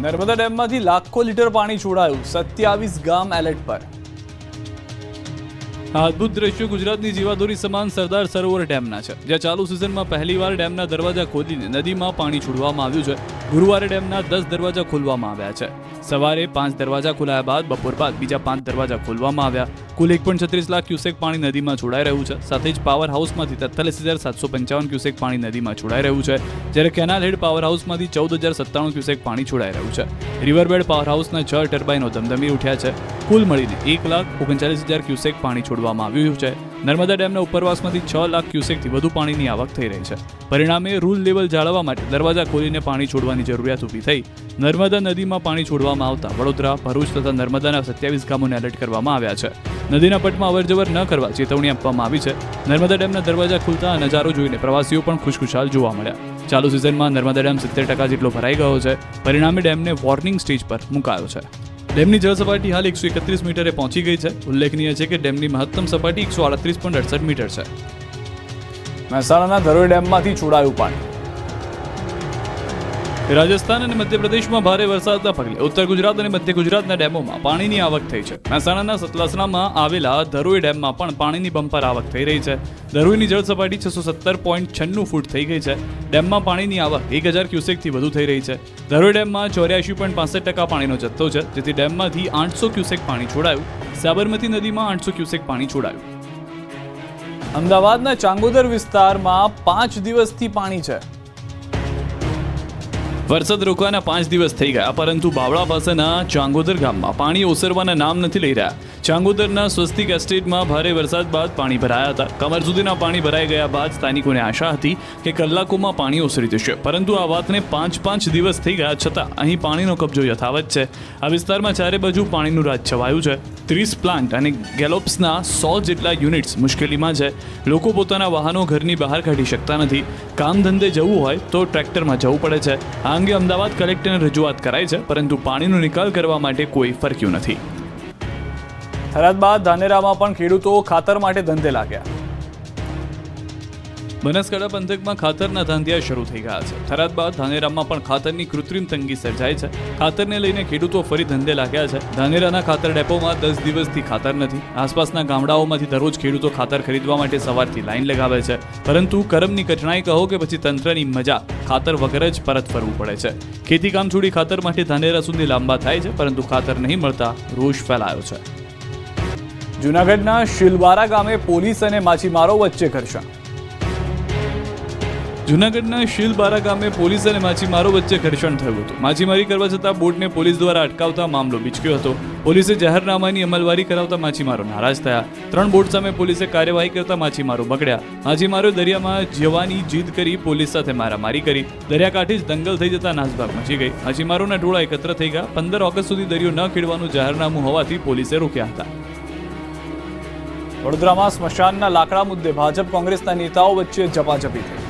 નર્મદા ડેમમાંથી લાખો લીટર પાણી છોડાયું, 27 ગામ એલર્ટ પર. આ અદ્ભુત દ્રશ્યો ગુજરાતની જીવાદોરી સમાન સરદાર સરોવર ડેમના છે, જ્યાં ચાલુ સિઝનમાં પહેલીવાર ડેમના દરવાજા ખોલીને નદીમાં પાણી છોડવામાં આવ્યું છે. ગુરુવારે ડેમના 10 દરવાજા ખોલવામાં આવ્યા છે. સવારે 5 દરવાજા ખોલાયા બાદ બપોર બાદ બીજા 5 દરવાજા ખોલવામાં આવ્યા. કુલ 1.36 લાખ ક્યુસેક પાણી નદીમાં છોડાઈ રહ્યું છે. સાથે જ પાવર હાઉસમાંથી 43,755 ક્યુસેક પાણી નદીમાં છોડાઈ રહ્યું છે, જ્યારે કેનાલ હેડ પાવર હાઉસમાંથી 14,097 ક્યુસેક પાણી છોડાઈ રહ્યું છે. રિવરબેડ પાવર હાઉસના 6 ટર્બાઇનો ધમધમી ઉઠ્યા છે. કુલ મળીને 1,39,000 ક્યુસેક પાણી છોડવામાં આવ્યું છે. નર્મદા ડેમના ઉપરવાસમાંથી 6 લાખ ક્યુસેકથી વધુ પાણીની આવક થઈ રહી છે. પરિણામે રૂલ લેવલ જાળવવા માટે દરવાજા ખોલીને પાણી છોડવાની જરૂરિયાત ઊભી થઈ. નર્મદા નદીમાં પાણી છોડવામાં આવતા વડોદરા, ભરૂચ તથા નર્મદાના 27 ગામોને એલર્ટ કરવામાં આવ્યા છે. નદીના પટમાં અવરજવર ન કરવા ચેતવણી આપવામાં આવી છે. નર્મદા ડેમના દરવાજા ખુલતા નજારો જોઈને પ્રવાસીઓ પણ ખુશખુશાલ જોવા મળ્યા. ચાલુ સિઝનમાં નર્મદા ડેમ 70% જેટલો ભરાઈ ગયો છે. પરિણામે ડેમને વોર્નિંગ સ્ટેજ પર મુકાયો છે. ડેમની જળ સપાટી હાલ 131 મીટરે પહોંચી ગઈ છે. ઉલ્લેખનીય છે કે ડેમની મહત્તમ સપાટી 138.68 મીટર છે. મહેસાણાના ધરોઈ ડેમમાંથી છોડાયું પાણી. રાજસ્થાન અને મધ્યપ્રદેશમાં ભારે વરસાદના પગલે ઉત્તર ગુજરાત અને મધ્ય ગુજરાતના ડેમોમાં પાણીની આવક થઈ છે. મહેસાણાના સતલાસણામાં આવેલા ધરોઈ ડેમમાં પણ પાણીની બમ્પર આવક થઈ રહી છે. ધરોઈની જળ સપાટી 617.96 ફૂટ થઈ ગઈ છે. ડેમમાં પાણીની આવક 1000 ક્યુસેકથી વધુ થઈ રહી છે. ધરોઈ ડેમમાં 84.65% પાણીનો જથ્થો છે, જેથી ડેમમાંથી 800 ક્યુસેક પાણી છોડાયું. સાબરમતી નદીમાં 800 ક્યુસેક પાણી છોડાયું. અમદાવાદના ચાંગોદર વિસ્તારમાં 5 દિવસથી પાણી છે. વરસાદ રોકવાના 5 દિવસ થઈ ગયા, પરંતુ બાવળા પાસેના ચાંગોદર ગામમાં પાણી ઓસરવાના નામ નથી લઈ રહ્યા. ચાંગોદરના સ્વસ્તિક એસ્ટેટમાં ભારે વરસાદ બાદ પાણી ભરાયા હતા. કમર સુધીના પાણી ભરાઈ ગયા બાદ સ્થાનિકોને આશા હતી કે કલાકોમાં પાણી ઓસરી જશે, પરંતુ આ વાતને 5 દિવસ થઈ ગયા છતાં અહીં પાણીનો કબજો યથાવત છે. આ વિસ્તારમાં ચારે બાજુ પાણીનું રાજ છવાયું છે. 30 પ્લાન્ટ અને ગેલોપ્સના 100 જેટલા યુનિટ્સ મુશ્કેલીમાં છે. લોકો પોતાના વાહનો ઘરની બહાર કાઢી શકતા નથી. કામ ધંધે જવું હોય તો ટ્રેક્ટરમાં જવું પડે છે. આ અંગે અમદાવાદ કલેક્ટરને રજૂઆત કરાઈ છે, પરંતુ પાણીનો નિકાલ કરવા માટે કોઈ ફરક્યું નથી. થરાદ બાદ ધાનેરામાં પણ ખેડૂતો ખાતર માટે ધંધે લાગ્યા. બનાસકાંઠા પંથકમાં ખાતરના ધાંધિયા શરૂ થઈ ગયા છે. થરાદ બાદ ધાનેરામાં પણ ખાતરની કૃત્રિમ તંગી સર્જાઈ છે. ખાતરને લઈને ખેડૂતો ફરી ધંધે લાગ્યા છે. ધાનેરાના ખાતર ડેપોમાં 10 દિવસથી ખાતર નથી. આસપાસના ગામડાઓમાંથી દરરોજ ખેડૂતો ખાતર ખરીદવા માટે સવારથી લાઈન લગાવે છે, પરંતુ કરમની કઠણાઈ કહો કે પછી તંત્રની મજા, ખાતર વગર જ પરત ફરવું પડે છે. ખેતી કામ છોડી ખાતર માટે ધાનેરા સુધી લાંબા થાય છે, પરંતુ ખાતર નહીં મળતા રોષ ફેલાયો છે. જૂનાગઢના શિલવારા ગામે પોલીસ અને માછીમારો વચ્ચે ઘર્ષણ. જૂનાગઢના શિલબારા ગામે પોલીસ અને માછીમારો વચ્ચે ઘર્ષણ થયું હતું. માછીમારી કરવા જતાં બોટને પોલીસ દ્વારા અટકાવતા મામલો બીચક્યો હતો. પોલીસે જાહેરનામાની અમલવારી કરાવતા માછીમારો નારાજ થયા. 3 બોટ સામે પોલીસે કાર્યવાહી કરતા માછીમારો બગડ્યા. માછીમારો દરિયામાં જવાની જીદ કરી પોલીસ સાથે મારામારી કરી. દરિયાકાંઠે જ દંગલ થઈ જતા નાસભાગ મચી ગઈ. માછીમારોના ટોળા એકત્ર થઈ ગયા. 15 ઓગસ્ટ સુધી દરિયો ન ખેડવાનું જાહેરનામું હોવાથી પોલીસે રોક્યા હતા. વડોદરામાં સ્મશાનના લાકડા મુદ્દે ભાજપ કોંગ્રેસના નેતાઓ વચ્ચે ઝપાઝપી થઈ.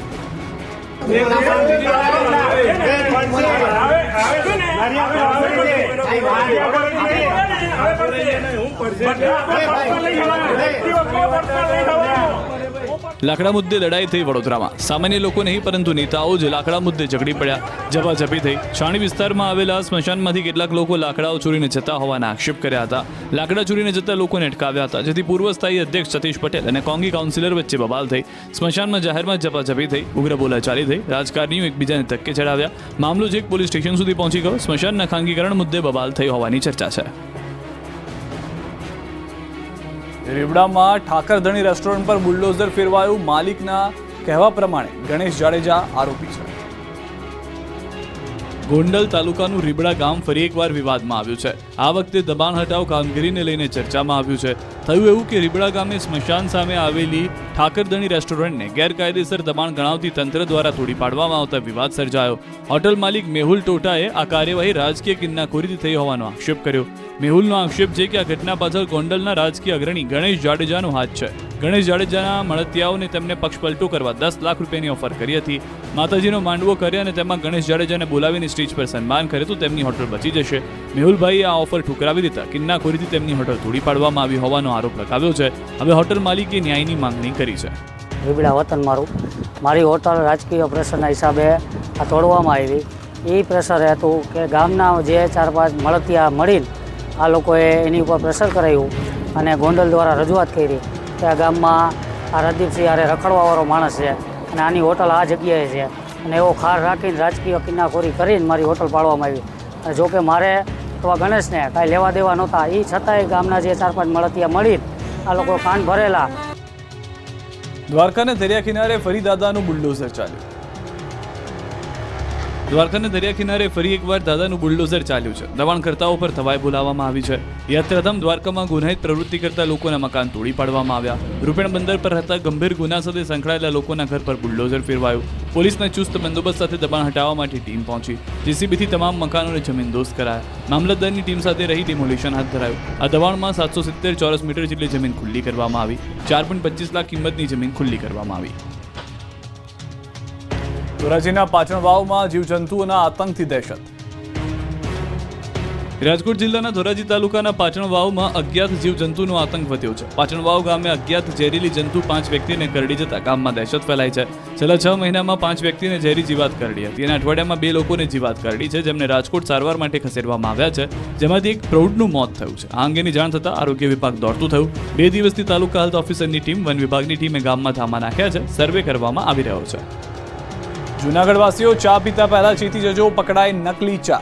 લાકડા મુદ્દે લડાઈ થઈ વડોદરામાં. સામાન્ય લોકો નહીં, પરંતુ નેતાઓ જ લાકડા મુદ્દે ઝઘડી પડ્યા. ઝપાઝપી થઈ. છાણી વિસ્તારમાં આવેલા સ્મશાનમાંથી કેટલાક લોકો લાકડાઓ ચોરીને જતા હોવાના આક્ષેપ કર્યા હતા. લાકડા ચોરીને જતા લોકોને અટકાવ્યા હતા, જેથી પૂર્વ સ્થાયી અધ્યક્ષ સતીશ પટેલ અને કોંગી કાઉન્સિલર વચ્ચે બબાલ થઈ. સ્મશાનમાં જાહેરમાં ઝપાઝપી થઈ. ઉગ્ર બોલાચાલી થઈ. રાજકારણીઓ એકબીજાને ધક્કે ચડાવ્યા. મામલો છેક પોલીસ સ્ટેશન સુધી પહોંચી ગયો. સ્મશાનના ખાનગીકરણ મુદ્દે બબાલ થઈ હોવાની ચર્ચા છે. રેવડામાં ઠાકરધણી રેસ્ટોરન્ટ પર બુલડોઝર ફેરવાયું. માલિકના કહેવા પ્રમાણે ગણેશ જાડેજા આરોપી છે. ગોંડલ તાલુકાનું રીબડા ગામ ફરી એકવાર વિવાદમાં આવ્યું છે. આ વખતે દબાણ હટાવ કામગીરીને લઈને ચર્ચામાં આવ્યું છે. થયું એવું કે રીબડા ગામે સ્મશાન સામે આવેલી ઠાકરધણી રેસ્ટોરન્ટને ગેરકાયદેસર દબાણ ગણાવતી તંત્ર દ્વારા તોડી પાડવામાં આવતા વિવાદ સર્જાયો. હોટલ માલિક મેહુલ ટોટાએ આ કાર્યવાહી રાજકીય કિન્નાખોરીથી થઈ હોવાનો આક્ષેપ કર્યો. મેહુલનો આક્ષેપ છે કે આ ઘટના પાછળ ગોંડલના રાજકીય અગ્રણી ગણેશ જાડેજાનો હાથ છે. ગણેશ જાડેજાના મળતિયાઓને તેમને પક્ષપલટો કરવા 10 લાખ રૂપિયાની ઓફર કરી હતી. માતાજીનો માંડવો કર્યો અને તેમાં ગણેશ જાડેજાને બોલાવીને સ્ટેજ પર સન્માન કરે તો તેમની હોટલ બચી જશે. મેહુલભાઈએ આ ઓફર ઠુકરાવી દીધા કિન્નાખોરીથી તેમની હોટલ તોડી પાડવામાં આવી હોવાનો આરોપ લગાવ્યો છે. હવે હોટલ માલિકે ન્યાયની માંગણી કરી છે. રીબડા વતન મારું, મારી હોટલ રાજકીય ઓપરેશનના હિસાબે આ તોડવામાં આવી. એ પ્રેશર હતું કે ગામના જે 4-5 મળતિયા મળીને આ લોકોએ એની ઉપર પ્રેશર કરાવ્યું અને ગોંડલ દ્વારા રજૂઆત કરી કે આ ગામમાં આ રદીપસિંહ હારે રખડવાવાળો માણસ છે અને આની હોટલ આ જગ્યાએ છે અને એવો ખાર રાખીને રાજકીય કિન્નાખોરી કરીને મારી હોટલ પાડવામાં આવી. અને જોકે મારે અથવા ગણેશને કાંઈ લેવા દેવા નહોતા, એ છતાંય ગામના જે 4-5 મળતિયા મળીને આ લોકો કાન ભરેલા. દ્વારકાના દરિયા કિનારે ફરી દાદાનું બુલડોઝર ચાલ્યું. દ્વારકાના દરિયા કિનારે ફરી એકવાર દાદાનું બુલડોઝર ચાલ્યું છે. દબાણકર્તાઓ પર ધવાઈ બોલાવવામાં આવી છે. યાત્રાધામ દ્વારકામાં ગુનાહિત પ્રવૃત્તિ કરતા લોકોના મકાન તોડી પાડવામાં આવ્યા. રૂપેણ બંદર પર રહેતા ગંભીર ગુના સાથે સંકળાયેલા લોકોના ઘર પર બુલડોઝર ફેરવાયું. પોલીસના ચુસ્ત બંદોબસ્ત સાથે દબાણ હટાવવા માટે ટીમ પહોંચી. જેસીબીથી તમામ મકાનોને જમીનદોસ્ત કરાયા. મામલતદારની ટીમ સાથે રહી ડિમોલિશન હાથ ધરાયું. આ દબાણમાં 770 ચોરસ મીટર જેટલી જમીન ખુલ્લી કરવામાં આવી. 4.25 લાખ કિંમતની જમીન ખુલ્લી કરવામાં આવી. ધોરાજીના પાચણ વાવમાં જીવજંતુઓના આતંકથી દહેશત. રાજકોટ જિલ્લાના ધોરાજી તાલુકાના પાચણ વાવમાં અજ્ઞાત જીવજંતુનો આતંક વધ્યો છે. પાચણ વાવ ગામે અજ્ઞાત ઝેરીલી જંતુ 5 વ્યક્તિને કરડી જતા ગામમાં દહેશત ફેલાઈ છે. છેલ્લા 6 મહિનામાં 5 વ્યક્તિને ઝેરી જીવાત કરડી હતી અને અઠવાડિયામાં 2 લોકોને જીવાત કરડી છે, જેમને રાજકોટ સારવાર માટે ખસેડવામાં આવ્યા છે, જેમાંથી એક પ્રૌઢનું મોત થયું છે. આ અંગેની જાણ થતાં આરોગ્ય વિભાગ દોડતું થયું. 2 દિવસથી તાલુકા હેલ્થ ઓફિસરની ટીમ, વન વિભાગની ટીમે ગામમાં ધામા નાખ્યા છે. સર્વે કરવામાં આવી રહ્યો છે. જૂનાગઢવાસીઓ ચા પીતા પહેલા ચેતી જજો, પકડાય નકલી ચા.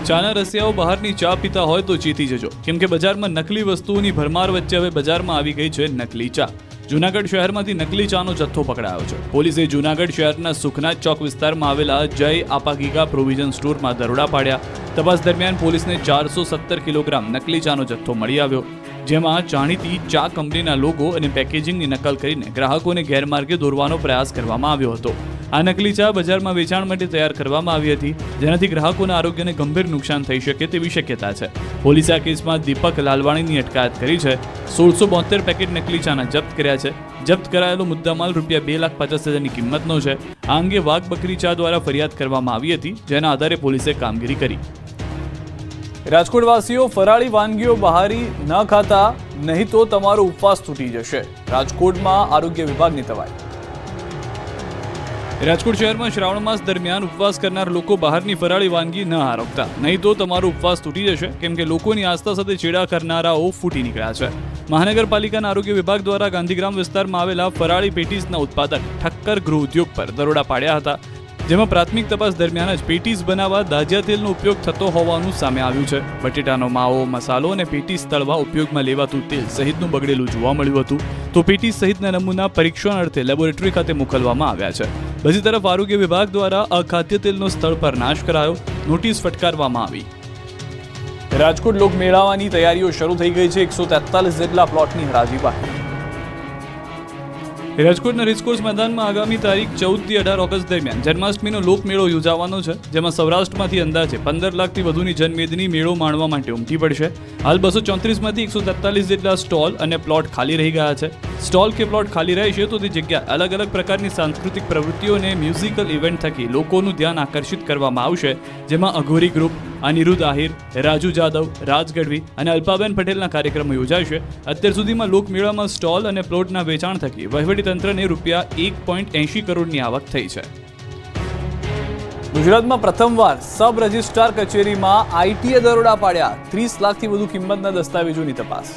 ચાના રસિયાઓ બહારની ચા પીતા હોય તો ચેતી જજો, કેમ કે બજારમાં નકલી વસ્તુઓની ભરમાર વચ્ચે હવે બજારમાં આવી ગઈ છે નકલી ચા. જૂનાગઢ શહેરમાંથી નકલી ચાનો જથ્થો પકડાયો છે. પોલીસે જૂનાગઢ શહેરના સુખનાથ ચોક વિસ્તારમાં આવેલા જય આપાગીગા પ્રોવિઝન સ્ટોરમાં દરોડા પાડ્યા. તપાસ દરમિયાન પોલીસને 417 કિલોગ્રામ નકલી ચાનો જથ્થો મળી આવ્યો, જેમાં જાણીતી ચા કંપનીના લોગો અને પેકેજિંગની નકલ કરીને ગ્રાહકોને ગેરમાર્ગે દોરવાનો પ્રયાસ કરવામાં આવ્યો હતો. આ નકલી ચા બજારમાં વેચાણ માટે તૈયાર કરવામાં આવી હતી, જેનાથી ગ્રાહકોના આરોગ્યને ગંભીર નુકસાન થઈ શકે તેવી શક્યતા છે. પોલીસે આ કેસમાં દીપક લાલવાણીની અટકાયત કરી છે. 1672 પેકેટ નકલી ચાના જપ્ત કર્યા છે. જપ્ત કરાયેલો મુદ્દામાલ ₹2,50,000ની કિંમતનો છે. આ અંગે વાઘ બકરી ચા દ્વારા ફરિયાદ કરવામાં આવી હતી, જેના આધારે પોલીસે કામગીરી કરી. રાજકોટવાસીઓ ફરાળી વાનગીઓ બહારી ન ખાતા, નહીં તો તમારો ઉપવાસ તૂટી જશે. રાજકોટમાં આરોગ્ય વિભાગની તવાઈ. રાજકોટ શહેરમાં શ્રાવણ માસ દરમિયાન ઉપવાસ કરનાર લોકો બહારની ફરાળી વાનગી ન આરોગતા, નહીં તો તમારો ઉપવાસ તૂટી જશે, કેમ કે લોકોની આસ્થા સાથે ચેડા કરનારાઓ ફૂટી નીકળ્યા છે. મહાનગરપાલિકાના આરોગ્ય વિભાગ દ્વારા ગાંધીગ્રામ વિસ્તારમાં આવેલા ફરાળી પેટીસના ઉત્પાદક ઠક્કર ગૃહ ઉદ્યોગ પર દરોડા પાડ્યા હતા, જેમાં પ્રાથમિક તપાસ દરમિયાન જ પેટીસ બનાવવા દાજિયા તેલનો ઉપયોગ થતો હોવાનું સામે આવ્યું છે. બટેટાનો માવો, મસાલો અને પેટીસ તળવા ઉપયોગમાં લેવાતું તેલ સહિતનું બગડેલું જોવા મળ્યું હતું, તો પેટીસ સહિતના નમૂના પરીક્ષણ અર્થે લેબોરેટરી ખાતે મોકલવામાં આવ્યા છે. બીજી તરફ આરોગ્ય વિભાગ દ્વારા અખાદ્ય તેલનો સ્થળ પર નાશ કરાયો, નોટિસ ફટકારવામાં આવી. રાજકોટ લોકમેળાવાની તૈયારીઓ શરૂ થઈ ગઈ છે. 143 જેટલા પ્લોટની હરાજી બાકી. રાજકોટના રેસકોર્સ મેદાનમાં આગામી તારીખ 14 થી 18 ઓગસ્ટ દરમિયાન જન્માષ્ટમીનો લોકમેળો યોજાવાનો છે, જેમાં સૌરાષ્ટ્રમાંથી અંદાજે 15 લાખથી વધુની જનમેદની મેળો માણવા માટે ઉમટી પડશે. હાલ 234માંથી 143 જેટલા સ્ટોલ અને પ્લોટ ખાલી રહી ગયા છે. સ્ટોલ કે પ્લોટ ખાલી રહેશે તો તે જગ્યા અલગ અલગ પ્રકારની સાંસ્કૃતિક પ્રવૃત્તિઓ અને મ્યુઝિકલ ઇવેન્ટ થકી લોકોનું ધ્યાન આકર્ષિત કરવામાં આવશે, જેમાં અઘોરી ગ્રુપ, અનિરુદ્ધ આહિર, રાજુ જાદવ, રાજ ગઢવી અને અલ્પાબેન પટેલના કાર્યક્રમો યોજાશે. અત્યાર સુધીમાં લોકમેળામાં સ્ટોલ અને પ્લોટના વેચાણ થકી વહીવટીતંત્રને ₹1.80 કરોડની આવક થઈ છે. ગુજરાતમાં પ્રથમવાર સબ રજિસ્ટ્રાર કચેરીમાં આઈટીએ દરોડા પાડ્યા. 30 લાખથી વધુ કિંમતના દસ્તાવેજોની તપાસ.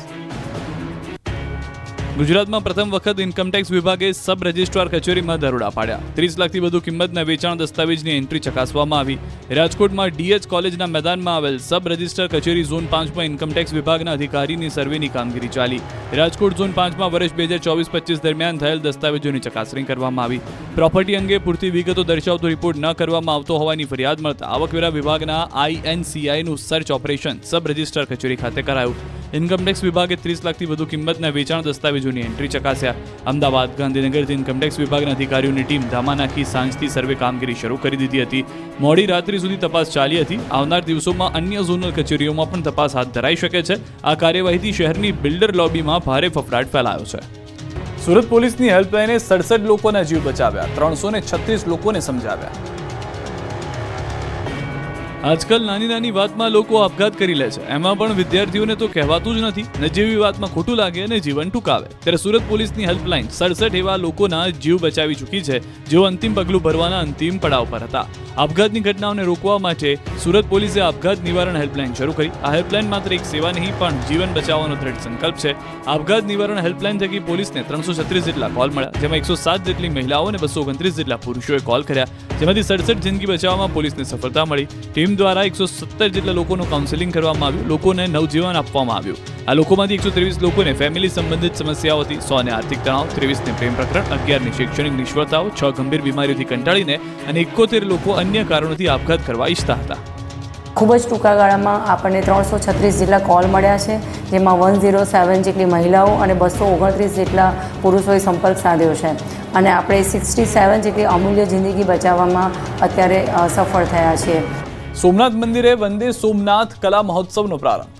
ગુજરાતમાં પ્રથમ વખત ઇન્કમટેક્સ વિભાગે સબ રજિસ્ટ્રાર કચેરીમાં દરોડા પાડ્યા. 30 લાખથી વધુ કિંમતના વેચાણ દસ્તાવેજની એન્ટ્રી ચકાસવામાં આવી. રાજકોટમાં ડીએચ કોલેજના મેદાનમાં આવેલ સબ રજિસ્ટ્રાર કચેરી ઝોન 5માં ઇન્કમટેક્સ વિભાગના અધિકારીની સર્વેની કામગીરી ચાલી. રાજકોટ ઝોન 5માં વર્ષ 2024-25 દરમિયાન થયેલ દસ્તાવેજોની ચકાસણી કરવામાં આવી. પ્રોપર્ટી અંગે પૂરતી વિગતો દર્શાવતો રિપોર્ટ ન કરવામાં આવતો હોવાની ફરિયાદ મળતા આવકવેરા વિભાગના INCIનું સર્ચ ઓપરેશન સબ રજિસ્ટ્રાર કચેરી ખાતે કરાયું. ઇન્કમટેક્સ વિભાગે 30 લાખથી વધુ કિંમતના વેચાણ દસ્તાવેજોની એન્ટ્રી ચકાસ્યા. અમદાવાદ, ગાંધીનગરથી ઇન્કમટેક્સ વિભાગના અધિકારીઓની ટીમ ધામા નાખી સાંજથી સર્વે કામગીરી શરૂ કરી દીધી હતી. મોડી રાત્રિ સુધી તપાસ ચાલી હતી. આવનાર દિવસોમાં અન્ય ઝોનલ કચેરીઓમાં પણ તપાસ હાથ ધરાઈ શકે છે. આ કાર્યવાહીથી શહેરની બિલ્ડર લોબીમાં ભારે ફફડાટ ફેલાયો છે. સુરત પોલીસની હેલ્પલાઇને 67 લોકોના જીવ બચાવ્યા, 336 લોકોને સમજાવ્યા. આજકાલ નાની નાની વાતમાં લોકો આપઘાત કરી લે છે, એમાં પણ વિદ્યાર્થીઓને તો કહેવાતું જ નથી. નજીવી વાતમાં ખોટું લાગે અને જીવન ટૂંકાવે. ત્યારે સુરત પોલીસની હેલ્પલાઇન 67 એવા લોકોના જીવ બચાવી ચૂકી છે જેઓ અંતિમ પગલું ભરવાના અંતિમ પડાવ પર હતા. આપઘાતની ઘટનાઓને રોકવા માટે સુરત પોલીસે આપઘાત નિવારણ હેલ્પલાઇન શરૂ કરી. આ હેલ્પલાઇન માત્ર એક સેવા નહીં પણ જીવન બચાવવાનો દ્રઢ સંકલ્પ છે. આપઘાત નિવારણ હેલ્પલાઇન થકી પોલીસને 336 જેટલા કોલ મળ્યા, જેમાં 107 જેટલી મહિલાઓ અને 229 જેટલા પુરુષોએ કોલ કર્યા, જેમાંથી 67 જિંદગી બચાવવામાં પોલીસને સફળતા મળી. ટીમ દ્વારા 117 જેટલા લોકોનું કાઉન્સેલિંગ કરવામાં આવ્યું, લોકોને નવજીવન આપવામાં આવ્યું. આ લોકોમાંથી 123 લોકોને ફેમિલી સંબંધિત સમસ્યાઓ હતી, 100 ને આર્થિક તણાવ, 23 ને પ્રેમ પ્રકરણ, 11 ની શૈક્ષણિક નિષ્ફળતાઓ, 6 ગંભીર બીમારીઓથી કંટાળીને અને 71 લોકો અન્ય કારણોથી આપઘાત કરવા ઈચ્છતા હતા. ખૂબ જ ટૂંકા ગાળામાં આપણને 336 જેટલા કોલ મળ્યા છે, જેમાં 107 જેટલી મહિલાઓ અને 229 જેટલા પુરુષોએ સંપર્ક સાધ્યો છે અને આપણે 67 જેટલી અમૂલ્ય જિંદગી બચાવવામાં અત્યારે સફળ થયા છીએ. સોમનાથ મંદિરે વંદે સોમનાથ કલા મહોત્સવનો પ્રારંભ.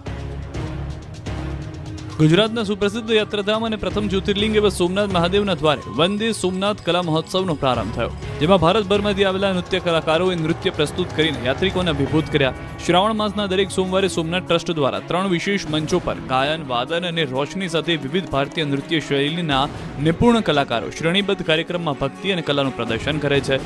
ગુજરાતના સુપ્રસિદ્ધ યાત્રાધામ અને પ્રથમ જ્યોતિર્લિંગ એવા સોમનાથ મહાદેવના દ્વારે વંદે સોમનાથ કલા મહોત્સવનો પ્રારંભ થયો, જેમાં ભારતભરમાંથી આવેલા નૃત્ય કલાકારોએ નૃત્ય પ્રસ્તુત કરીને યાત્રિકોને અભિભૂત કર્યા. શ્રાવણ માસના દરેક સોમવારે સોમનાથ ટ્રસ્ટ દ્વારા 3 વિશેષ મંચો પર ગાયન, વાદન અને રોશની સાથે વિવિધ ભારતીય નૃત્ય શૈલીના નિપુણ કલાકારો શ્રેણીબદ્ધ કાર્યક્રમમાં ભક્તિ અને કલાનું પ્રદર્શન કરે છે.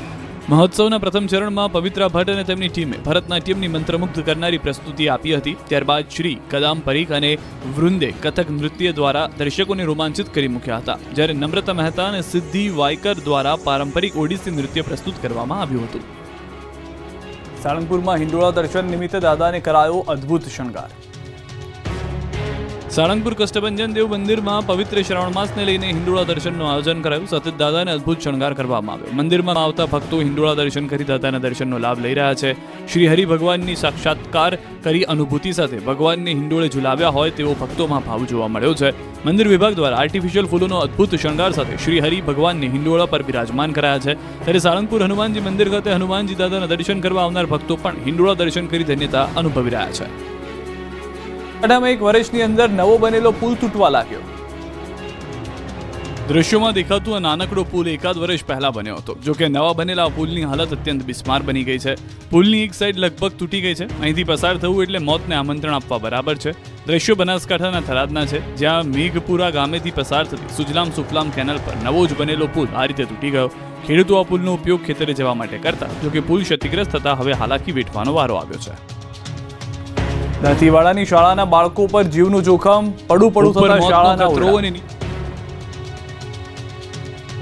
મહોત્સવના પ્રથમ ચરણમાં પવિત્રા ભટ્ટ અને તેમની ટીમે ભરતનાટ્યમની મંત્રમુગ્ધ કરનારી પ્રસ્તુતિ આપી હતી. ત્યારબાદ શ્રી કદામ પરીખ અને વૃંદે કથક નૃત્ય દ્વારા દર્શકોને રોમાંચિત કરી મૂક્યા હતા, જ્યારે નમ્રતા મહેતા અને સિદ્ધિ વાયકર દ્વારા પારંપરિક ઓડિસી નૃત્ય પ્રસ્તુત કરવામાં આવ્યું હતું. સાળંગપુરમાં હિંડોળા દર્શન નિમિત્તે દાદાને કરાયો અદ્ભુત શણગાર. સાળંગપુર કષ્ટભંજન દેવ મંદિરમાં પવિત્ર શ્રાવણ માસને લઈને હિંડોળા દર્શનનું આયોજન કરાયું. સાથે દાદાને અદ્ભુત શણગાર કરવામાં આવ્યો. મંદિરમાં આવતા ભક્તો હિંડોળા દર્શન કરી દાદાના દર્શનનો લાભ લઈ રહ્યા છે. શ્રી હરિ ભગવાનની સાક્ષાત્કાર કરી અનુભૂતિ સાથે ભગવાનને હિંડોળે ઝુલાવ્યા હોય તેવો ભક્તોમાં ભાવ જોવા મળ્યો છે. મંદિર વિભાગ દ્વારા આર્ટિફિશિયલ ફૂલોનો અદ્ભુત શણગાર સાથે શ્રી હરિ ભગવાનને હિંડોળા પર બિરાજમાન કરાયા છે. ત્યારે સાળંગપુર હનુમાનજી મંદિર ખાતે હનુમાનજી દાદાના દર્શન કરવા આવનાર ભક્તો પણ હિંડોળા દર્શન કરી ધન્યતા અનુભવી રહ્યા છે. બનાસકાંઠામાં 1 વર્ષની અંદર નવો બનેલો પુલ તૂટવા લાગ્યો. દ્રશ્યોમાં દેખાતું આ નાનકડો પુલ એકાદ વર્ષ પહેલા બન્યો હતો. જો કે નવા બનેલા પુલની હાલત અત્યંત બિસ્માર બની ગઈ છે. પુલની એક સાઈડ લગભગ તૂટી ગઈ છે. અહીંથી પસાર થવું એટલે મોતને આમંત્રણ આપવા બરાબર છે. દ્રશ્યો બનાસકાંઠાના થરાદના છે, જ્યાં મેઘપુરા ગામેથી પસાર થતી સુજલામ સુફલામ કેનાલ પર નવો જ બનેલો પુલ આ રીતે તૂટી ગયો. ખેડૂતો આ પુલનો ઉપયોગ ખેતરે જવા માટે કરતા, જો કે પુલ ક્ષતિગ્રસ્ત થતા હવે હાલાકી વેઠવાનો વારો આવ્યો છે. દાંતીવાડાની શાળાના બાળકો પર જીવનું જોખમ, પડું થતા શાળાના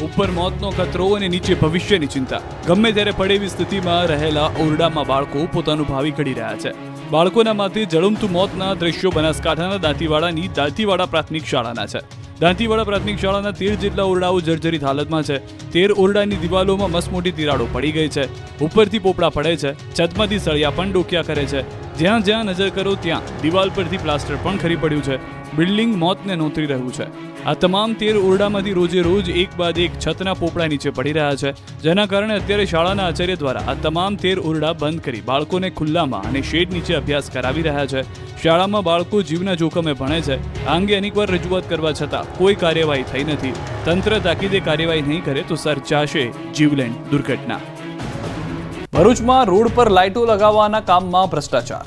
ઉપર મોતનો ખતરો અને નીચે ભવિષ્યની ચિંતા. ગમે ત્યારે પડે એવી સ્થિતિમાં રહેલા ઓરડામાં બાળકો પોતાનું ભાવિ ઘડી રહ્યા છે. બાળકોના માથે જળમતું મોતના દ્રશ્યો બનાસકાંઠાના દાંતીવાડાની દાંતીવાડા પ્રાથમિક શાળાના છે. દાંતીવાડા પ્રાથમિક શાળાના 13 જેટલા ઓરડાઓ જર્જરિત હાલતમાં છે. 13 ઓરડાની દિવાલોમાં મસમોટી તિરાડો પડી ગઈ છે. ઉપરથી પોપડા પડે છે. છતમાંથી સળિયા પણ ડોક્યા કરે છે. જ્યાં જ્યાં નજર કરો ત્યાં દિવાલ પરથી પ્લાસ્ટર પણ ખરી પડ્યું છે. બિલ્ડિંગ મોતને નોતરી રહ્યું છે. આ તમામ 13 ઓરડામાંથી રોજે રોજ એક બાદ એક છતના પોપડા નીચે પડી રહ્યા છે, જેના કારણે અત્યારે શાળાના આચાર્ય દ્વારા આ તમામ 13 ઓરડા બંધ કરી બાળકોને ખુલ્લામાં અને શેડ નીચે અભ્યાસ કરાવી રહ્યા છે. શાળામાં બાળકો જીવના જોખમે ભણે છે. આ અંગે અનેકવાર રજૂઆત કરવા છતાં કોઈ કાર્યવાહી થઈ નથી. તંત્ર તાકીદે કાર્યવાહી નહીં કરે તો સર્જાશે જીવલેણ દુર્ઘટના. ભરૂચમાં રોડ પર લાઇટો લગાવવાના કામમાં ભ્રષ્ટાચાર.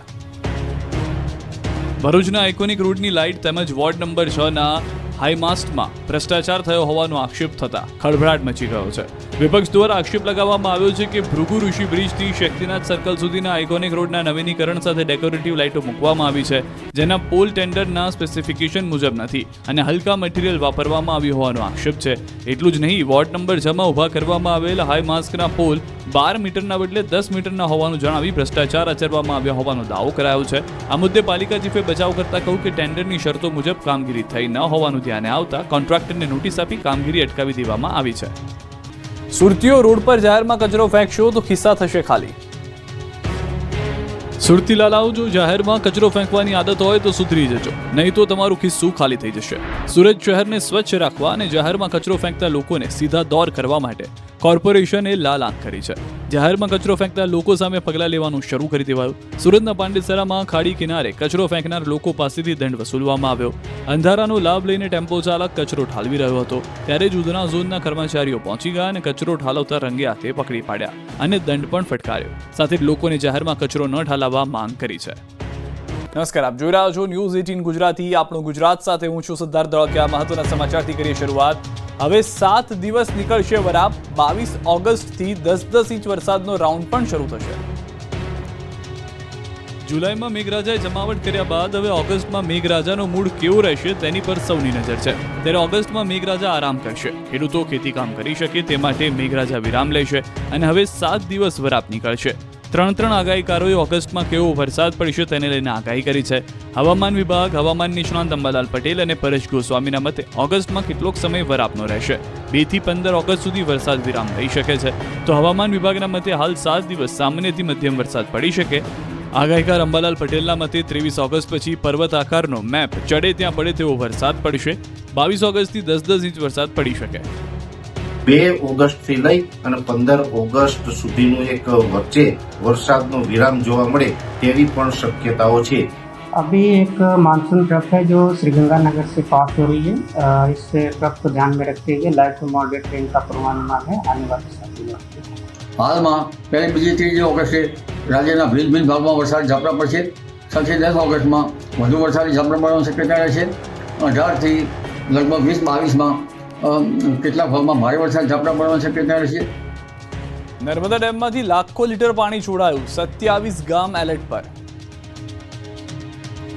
ભરૂચના આઇકોનિક રોડની લાઇટ તેમજ વોર્ડ નંબર 6ના હાઈમાસ્ટમાં ભ્રષ્ટાચાર થયો હોવાનો આક્ષેપ થતા ખળભળાટ મચી ગયો છે. વિપક્ષ દ્વારા આક્ષેપ લગાવવામાં આવ્યો છે કે ભૃગુ ઋષિ બ્રિજથી શક્તિનાથ સર્કલ સુધીના આઇકોનિક રોડના નવીનીકરણ સાથે ડેકોરેટિવ લાઇટો મૂકવામાં આવી છે, જેના પોલ ટેન્ડરના સ્પેસિફિકેશન મુજબ નથી અને હલકા મટીરિયલ વાપરવામાં આવ્યું હોવાનો આક્ષેપ છે. એટલું જ નહીં, વોર્ડ નંબર 6માં ઊભા કરવામાં આવેલ હાઈ માસ્કના પોલ 12 મીટરના બદલે 10 મીટરના હોવાનું જણાવી ભ્રષ્ટાચાર આચરવામાં આવ્યા હોવાનો દાવો કરાયો છે. આ મુદ્દે પાલિકા ચીફે બચાવ કરતા કહ્યું કે ટેન્ડરની શરતો મુજબ કામગીરી થઈ ન હોવાનું ધ્યાને આવતા કોન્ટ્રાક્ટરને નોટિસ આપી કામગીરી અટકાવી દેવામાં આવી છે. સુરતીઓ રોડ પર જાહેરમાં કચરો ફેંકશો તો ખિસ્સા થશે ખાલી. સુરતી લાલાઓ, જો જાહેરમાં કચરો ફેંકવાની આદત હોય તો સુધરી જજો, નહીં તો તમારું ખિસ્સું ખાલી થઈ જશે. સુરત શહેરને સ્વચ્છ રાખવા અને જાહેરમાં કચરો ફેંકતા લોકોને સીધા દોર કરવા માટે કોર્પોરેશને લાલ આંખ કરી છે. જાહેરમાં કચરો ફેંકતા લોકો સામે પગલાં લેવાનું શરૂ કરી દેવાયું. સુરતના પાંડેસરામાં ખાડી કિનારે કચરો ફેંકનાર લોકો પાસેથી દંડ વસૂલવામાં આવ્યો. અંધારાનો લાભ લઈને ટેમ્પો ચાલક કચરો ઠાલવી રહ્યો હતો ત્યારે જ ઉધના ઝોનના કર્મચારીઓ પહોંચી ગયા અને કચરો ઠાલવતા રંગે હાથે પકડી પાડ્યા અને દંડ પણ ફટકાર્યો. સાથે જ લોકોને જાહેરમાં કચરો ન ઠાલવવા માંગ કરી છે. નમસ્કાર, આપ જોઈ રહ્યા છો ન્યૂઝ 18 ગુજરાતી. આપણું ગુજરાત સાથે હું છું સિદ્ધાર્થ ધોળકિયા. મહત્વના સમાચારથી કરીએ શરૂઆત. હવે 7 દિવસ નીકળશે વરાપ. 22 ઓગસ્ટથી 10-10 ઇંચ વરસાદનો રાઉન્ડ પણ શરૂ થશે. જુલાઈમાં મેઘરાજાએ જમાવટ કર્યા બાદ હવે ઓગસ્ટમાં મેઘરાજાનો મૂડ કેવો રહેશે તેની પર સૌની નજર છે. ત્યારે ઓગસ્ટમાં મેઘરાજા આરામ કરશે. ખેડૂતો ખેતીકામ કરી શકે તે માટે મેઘરાજા વિરામ લેશે અને હવે 7 દિવસ વરાપ નીકળશે. 3 આગાહીકારોએ ઓગસ્ટમાં કેવો વરસાદ પડશે તેને લઈને આગાહી કરી છે. હવામાન વિભાગ, હવામાન નિષ્ણાંત અંબાલાલ પટેલ અને પરેશ ગોસ્વામીના મતે ઓગસ્ટમાં કેટલોક સમય વરાપનો રહેશે. 2 થી 15 ઓગસ્ટ સુધી વરસાદ વિરામ લઈ શકે છે. તો હવામાન વિભાગના મતે હાલ 7 દિવસ સામાન્યથી મધ્યમ વરસાદ પડી શકે. આગાહીકાર અંબાલાલ પટેલના મતે 23 ઓગસ્ટ પછી પર્વત આકારનો મેપ ચડે ત્યાં પડે તેવો વરસાદ પડશે. 22 ઓગસ્ટથી 10-10 ઇંચ વરસાદ પડી શકે. 2 ઓગસ્ટથી લઈ અને 15 ઓગસ્ટ સુધીનું એક વચ્ચે વરસાદનો વિરામ જોવા મળે તેવી પણ શક્યતાઓ છે. अभी एक मानसून ट्रफ है जो श्रीगंगानगर से पास हो रही है. इससे ट्रफ को ध्यान में रखते हुए लाइट टू मॉडरेट रेन का पूर्वानुमान है आने वाले 7 दिनों के. હાલમાં પહેલી, બીજી, ત્રીજી ઓગસ્ટે રાજ્યના ભિન્ન ભાગમાં વરસાદ ઝાપટા પડશે. 6 થી 10 ઓગસ્ટમાં વધુ વરસાદી ઝાપટા પડવાની શક્યતા રહેશે. 18થી લગભગ 20-22માં કેટલાક ભાગમાં ભારે વરસાદ ઝાપટા પડવાની શક્યતા રહેશે. નર્મદા ડેમમાંથી લાખો લીટર પાણી છોડાયું. 27 ગામ એલર્ટ પર.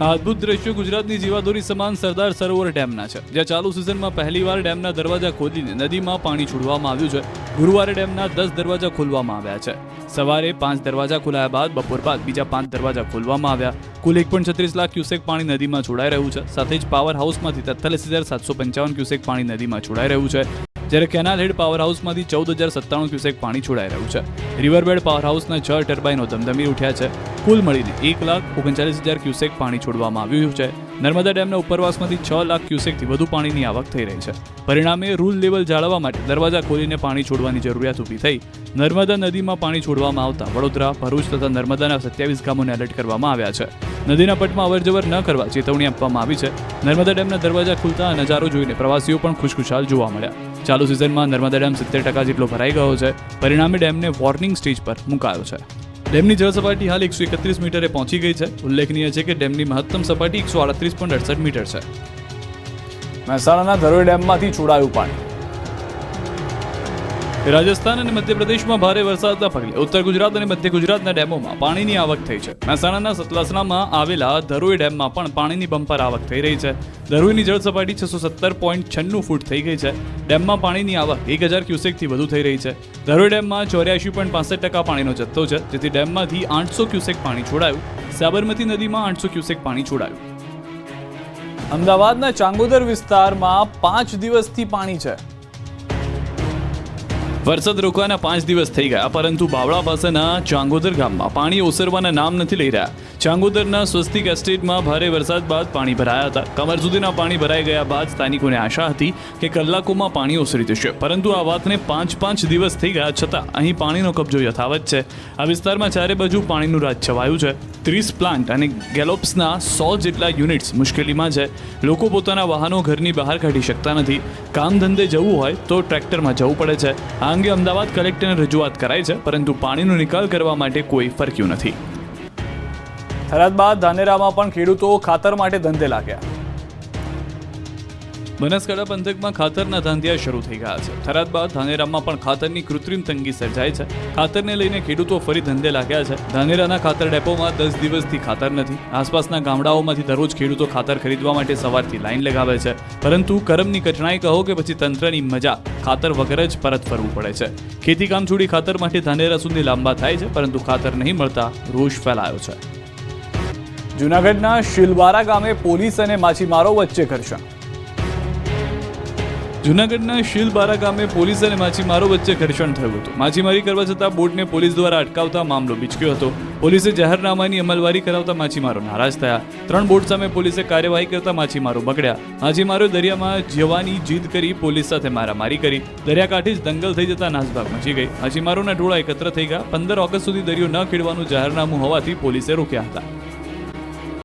આ અદ્ભુત દ્રશ્યો ગુજરાતની જીવાદોરી સમાન સરદાર સરોવર ડેમના છે, જ્યાં ચાલુ સિઝનમાં પહેલીવાર ડેમના દરવાજા ખોલીને નદીમાં પાણી છોડવામાં આવ્યું છે. ગુરુવારે ડેમના 10 દરવાજા ખોલવામાં આવ્યા છે. સવારે 5 દરવાજા ખોલાયા બાદ બપોર બાદ બીજા 5 દરવાજા ખોલવામાં આવ્યા. કુલ 1.36 લાખ ક્યુસેક પાણી નદીમાં છોડાઈ રહ્યું છે. સાથે જ પાવર હાઉસમાંથી 43,755 ક્યુસેક પાણી નદીમાં છોડાઈ રહ્યું છે. જ્યારે કેનાલ હેડ પાવર હાઉસમાંથી 14,097 ક્યુસેક પાણી છોડાઈ રહ્યું છે. રિવરબેડ પાવર હાઉસના 6 ટર્બાઇનો ધમધમી ઉઠ્યા છે. કુલ મળીને 1,39,000 ક્યુસેક પાણી છોડવામાં આવ્યું છે. નર્મદા ડેમના ઉપરવાસમાંથી 6 લાખ ક્યુસેકથી વધુ પાણીની આવક થઈ રહી છે. પરિણામે રૂલ લેવલ જાળવવા માટે દરવાજા ખોલીને પાણી છોડવાની જરૂરિયાત ઊભી થઈ. નર્મદા નદીમાં પાણી છોડવામાં આવતા વડોદરા, ભરૂચ તથા નર્મદાના 27 ગામોને એલર્ટ કરવામાં આવ્યા છે. નદીના પટમાં અવરજવર ન કરવા ચેતવણી આપવામાં આવી છે. નર્મદા ડેમના દરવાજા ખુલતા નજારો જોઈને પ્રવાસીઓ પણ ખુશખુશાલ જોવા મળ્યા. ચાલુ સિઝનમાં નર્મદા ડેમ 70% જેટલો ભરાઈ ગયો છે. પરિણામે ડેમને વોર્નિંગ સ્ટેજ પર મુકાયો છે. ડેમની જળ સપાટી હાલ 131 મીટરે પહોંચી ગઈ છે. ઉલ્લેખનીય છે કે ડેમની મહત્તમ સપાટી 138.68 મીટર છે. મહેસાણાના ધરોઈ ડેમમાંથી છોડાયું પાણી. રાજસ્થાન અને મધ્યપ્રદેશમાં ભારે વરસાદના પગલે ઉત્તર ગુજરાત અને મધ્ય ગુજરાતના ડેમોમાં પાણીની આવક થઈ છે. મહેસાણાના સતલાસણામાં આવેલા ધરોઈ ડેમમાં પણ પાણીની બમ્પર આવક થઈ રહી છે. ધરોઈની જળ સપાટી 617.96 ફૂટ થઈ ગઈ છે. ડેમમાં પાણીની આવક 1000 ક્યુસેકથી વધુ થઈ રહી છે. ધરોઈ ડેમમાં 84.65% પાણીનો જથ્થો છે, જેથી ડેમમાંથી 800 ક્યુસેક પાણી છોડાયું. સાબરમતી નદીમાં 800 ક્યુસેક પાણી છોડાયું. અમદાવાદના ચાંગોદર વિસ્તારમાં 5 દિવસથી પાણી છે. વરસાદ રોકવાના 5 દિવસ થઈ ગયા, પરંતુ બાવળા પાસેના ચાંગોદર ગામમાં પાણી ઓસરવાના નામ નથી લઈ રહ્યા. ચાંગોદરના સ્વસ્તિક એસ્ટેટમાં ભારે વરસાદ બાદ પાણી ભરાયા હતા. કમર સુધીના પાણી ભરાઈ ગયા બાદ સ્થાનિકોને આશા હતી કે કલાકોમાં પાણી ઓસરી જશે, પરંતુ આ વાતને 5 દિવસ થઈ ગયા છતાં અહીં પાણીનો કબજો યથાવત છે. આ વિસ્તારમાં ચારે બાજુ પાણીનું રાજ છવાયું છે. 30 પ્લાન્ટ અને ગેલોપ્સના 100 જેટલા યુનિટ્સ મુશ્કેલીમાં છે. લોકો પોતાના વાહનો ઘરની બહાર કાઢી શકતા નથી. કામ ધંધે જવું હોય તો ટ્રેક્ટરમાં જવું પડે છે. આ અંગે અમદાવાદ કલેક્ટરને રજૂઆત કરાઈ છે, પરંતુ પાણીનો નિકાલ કરવા માટે કોઈ ફરક્યું નથી. થરાદ બાદ ધાનેરામાં પણ ખેડૂતો ખાતર માટે ધંધે લાગ્યા. બનાસકાંઠા પંથકમાં ખાતરના ધાંધિયા શરૂ થઈ ગયા છે. થરાદ બાદ ધાનેરામાં પણ ખાતરની કૃત્રિમ તંગી સર્જાઈ છે. ખાતરને લઈને ખેડૂતો ફરી ધંધે લાગ્યા છે. ધાનેરાના ખાતર ડેપોમાં 10 દિવસથી ખાતર નથી. આસપાસના ગામડાઓમાંથી દરરોજ ખેડૂતો ખાતર ખરીદવા માટે સવારથી લાઈન લગાવે છે, પરંતુ કરમની કઠણાઈ કહો કે પછી તંત્રની મજા, ખાતર વગર જ પરત ફરવું પડે છે. ખેતી કામ છોડી ખાતર માટે ધાનેરા સુધી લાંબા થાય છે, પરંતુ ખાતર નહીં મળતા રોષ ફેલાયો છે. જૂનાગઢના શિલવારા ગામે પોલીસ અને માછીમારો વચ્ચે ઘર્ષણ. જૂનાગઢના શીલબારા ગામે પોલીસ અને માછીમારો વચ્ચે ઘર્ષણ થયું હતું. માછીમારી કરવા જતાં બોટને પોલીસ દ્વારા અટકાવતા મામલો બીચક્યો હતો. પોલીસે જાહેરનામાની અમલવારી કરાવતા માછીમારો નારાજ થયા. 3 બોટ સામે પોલીસે કાર્યવાહી કરતા માછીમારો બગડ્યા. માછીમારોએ દરિયામાં જવાની જીદ કરી પોલીસ સાથે મારામારી કરી. દરિયાકાંઠે જ દંગલ થઈ જતા નાસભાગ મચી ગઈ. માછીમારોના ટોળા એકત્ર થઈ ગયા. 15 ઓગસ્ટ સુધી દરિયો ન ખેડવાનું જાહેરનામું હોવાથી પોલીસે રોક્યા હતા.